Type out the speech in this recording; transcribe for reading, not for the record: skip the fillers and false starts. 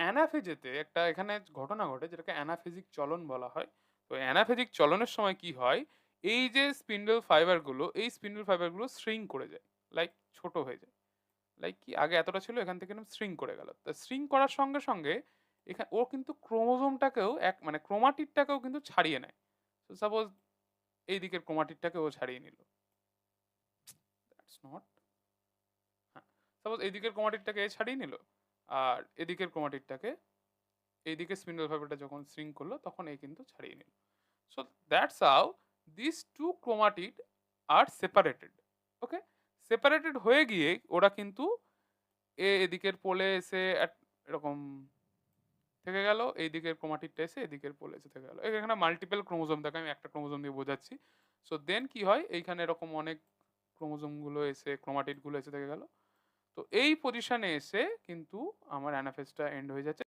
অ্যানাফেজেতে একটা এখানে ঘটনা ঘটে যেটাকে অ্যানাফেজিক চলন বলা হয়। তো অ্যানাফেজিক চলনের সময় কি হয়, এই যে স্পিন্ডল ফাইবার গুলো, এই স্পিন্ডল ফাইবার গুলো শ্রিঙ্ক করে যায়। লাইক ছোট হয়ে যায়। লাইক কি আগে এতটা ছিল এখান থেকে এরকম শ্রিঙ্ক করে গেল। তো শ্রিঙ্ক করার সঙ্গে, সঙ্গে ও কিন্তু ক্রোমোজোমটাকেও মানে ক্রোমাটিডটাকেও কিন্তু ছাড়িয়ে নেয়। তো সাপোজ এই দিকের ক্রোমাটিডটাকে ও ছাড়িয়ে নিল। দ্যাটস নট হ্যাঁ। সাপোজ এই দিকের ক্রোমাটিডটাকে ছাড়িয়ে নিল। আর এদিকের ক্রোমাটিডটাকে এইদিকে স্পিন্ডল ফাইবারটা যখন শ্রিঙ্ক করলো তখন এই কিন্তু ছাড়িয়ে নিল। So that's how this two chromatid are separated. Okay, separated হয়ে গিয়ে ওরা কিন্তু এদিকের পোলে এসে এরকম থেকে গেল, এই দিকের ক্রোমাটিডটা এসে এদিকের পোলে এসে থেকে গেল। এখানে মাল্টিপল ক্রোমোজোম থাকে, আমি একটা ক্রোমোজোম দিয়ে বোঝাচ্ছি। সো দেন কি হয়, এইখানে এরকম অনেক ক্রোমোজোম গুলো এসে ক্রোমাটিড গুলো এসে থেকে গেল। তো এই পজিশনে এসে কিন্তু আমার অ্যানাফেজটা এন্ড হয়ে যাচ্ছে।